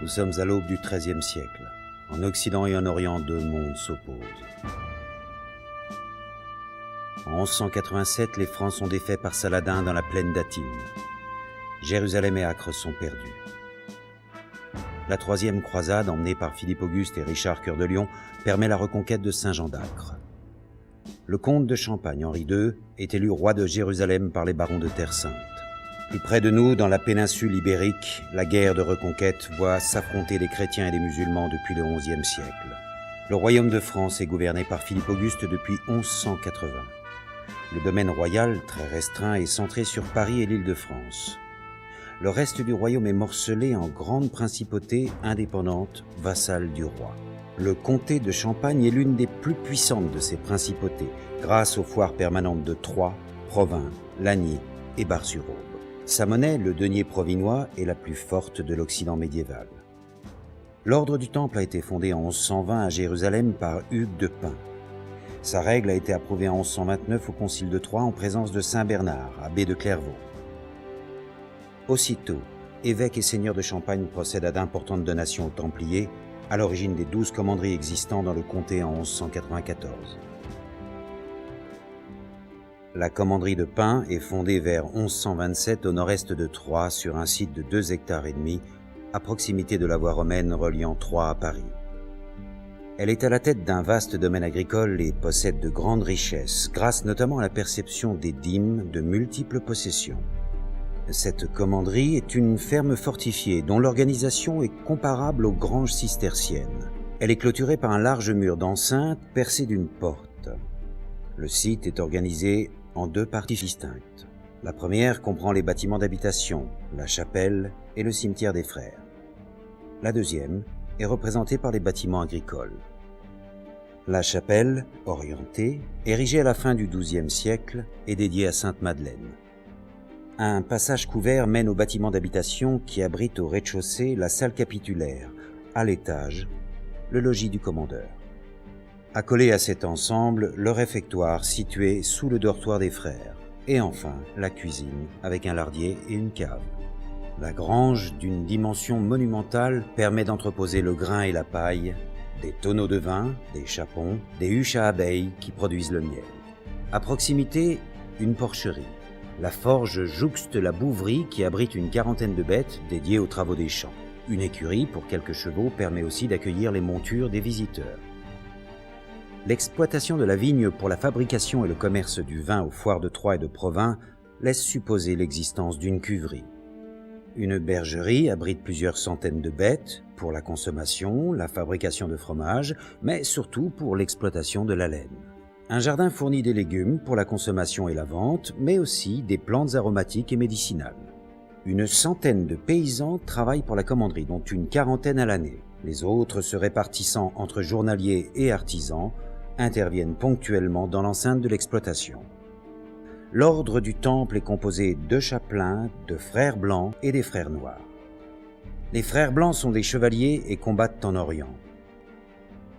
Nous sommes à l'aube du XIIIe siècle. En Occident et en Orient, deux mondes s'opposent. En 1187, les Francs sont défaits par Saladin dans la plaine d'Attine. Jérusalem et Acre sont perdus. La troisième croisade, emmenée par Philippe Auguste et Richard Cœur de Lion, permet la reconquête de Saint-Jean d'Acre. Le comte de Champagne, Henri II, est élu roi de Jérusalem par les barons de Terre Sainte. Plus près de nous, dans la péninsule ibérique, la guerre de reconquête voit s'affronter les chrétiens et les musulmans depuis le XIe siècle. Le royaume de France est gouverné par Philippe Auguste depuis 1180. Le domaine royal, très restreint, est centré sur Paris et l'Île-de-France. Le reste du royaume est morcelé en grandes principautés indépendantes, vassales du roi. Le comté de Champagne est l'une des plus puissantes de ces principautés, grâce aux foires permanentes de Troyes, Provins, Lagny et Bar-sur-Aube. Sa monnaie, le denier provinois, est la plus forte de l'Occident médiéval. L'ordre du Temple a été fondé en 1120 à Jérusalem par Hugues de Pint. Sa règle a été approuvée en 1129 au Concile de Troyes en présence de Saint Bernard, abbé de Clairvaux. Aussitôt, évêques et seigneurs de Champagne procèdent à d'importantes donations aux Templiers, à l'origine des 12 commanderies existant dans le comté en 1194. La commanderie de Pint est fondée vers 1127 au nord-est de Troyes sur un site de 2,5 hectares, à proximité de la voie romaine reliant Troyes à Paris. Elle est à la tête d'un vaste domaine agricole et possède de grandes richesses, grâce notamment à la perception des dîmes de multiples possessions. Cette commanderie est une ferme fortifiée dont l'organisation est comparable aux granges cisterciennes. Elle est clôturée par un large mur d'enceinte percé d'une porte. Le site est organisé en deux parties distinctes. La première comprend les bâtiments d'habitation, la chapelle et le cimetière des frères. La deuxième est représentée par les bâtiments agricoles. La chapelle, orientée, érigée à la fin du XIIe siècle, est dédiée à Sainte-Madeleine. Un passage couvert mène au bâtiment d'habitation qui abrite au rez-de-chaussée la salle capitulaire, à l'étage, le logis du commandeur. Accolé à cet ensemble, le réfectoire situé sous le dortoir des frères, et enfin la cuisine avec un lardier et une cave. La grange, d'une dimension monumentale, permet d'entreposer le grain et la paille, des tonneaux de vin, des chapons, des huches à abeilles qui produisent le miel. À proximité, une porcherie. La forge jouxte la bouverie qui abrite une quarantaine de bêtes dédiées aux travaux des champs. Une écurie pour quelques chevaux permet aussi d'accueillir les montures des visiteurs. L'exploitation de la vigne pour la fabrication et le commerce du vin aux foires de Troyes et de Provins laisse supposer l'existence d'une cuverie. Une bergerie abrite plusieurs centaines de bêtes pour la consommation, la fabrication de fromage, mais surtout pour l'exploitation de la laine. Un jardin fournit des légumes pour la consommation et la vente, mais aussi des plantes aromatiques et médicinales. Une centaine de paysans travaillent pour la commanderie, dont une quarantaine à l'année. Les autres, se répartissant entre journaliers et artisans, interviennent ponctuellement dans l'enceinte de l'exploitation. L'ordre du Temple est composé de chapelains, de frères blancs et des frères noirs. Les frères blancs sont des chevaliers et combattent en Orient.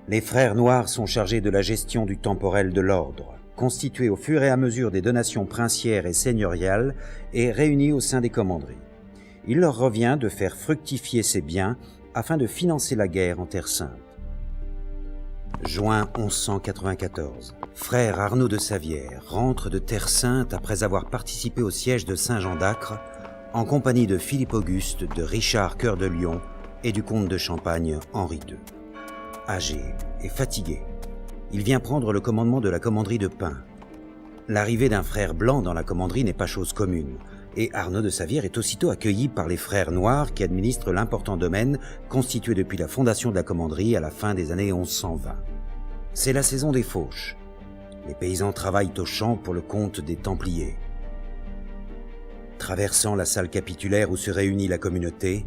Les frères noirs sont chargés de la gestion du temporel de l'ordre, constitué au fur et à mesure des donations princières et seigneuriales et réunis au sein des commanderies. Il leur revient de faire fructifier ces biens afin de financer la guerre en Terre Sainte. Juin 1194. Frère Arnaud de Savière rentre de Terre Sainte après avoir participé au siège de Saint-Jean d'Acre en compagnie de Philippe Auguste, de Richard Cœur de Lion et du comte de Champagne Henri II. Âgé et fatigué, il vient prendre le commandement de la commanderie de Pint. L'arrivée d'un frère blanc dans la commanderie n'est pas chose commune, et Arnaud de Savière est aussitôt accueilli par les frères noirs qui administrent l'important domaine constitué depuis la fondation de la commanderie à la fin des années 1120. C'est la saison des fauches. Les paysans travaillent aux champs pour le compte des Templiers. Traversant la salle capitulaire où se réunit la communauté,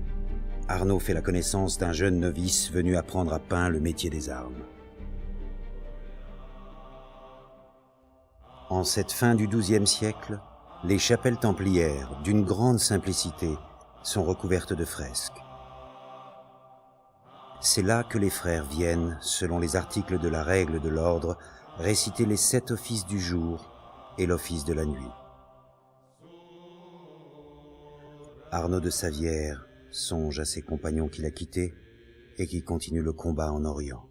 Arnaud fait la connaissance d'un jeune novice venu apprendre à Pint le métier des armes. En cette fin du XIIe siècle, les chapelles templières, d'une grande simplicité, sont recouvertes de fresques. C'est là que les frères viennent, selon les articles de la règle de l'ordre, réciter les 7 offices du jour et l'office de la nuit. Arnaud de Savière songe à ses compagnons qu'il a quittés et qui continuent le combat en Orient.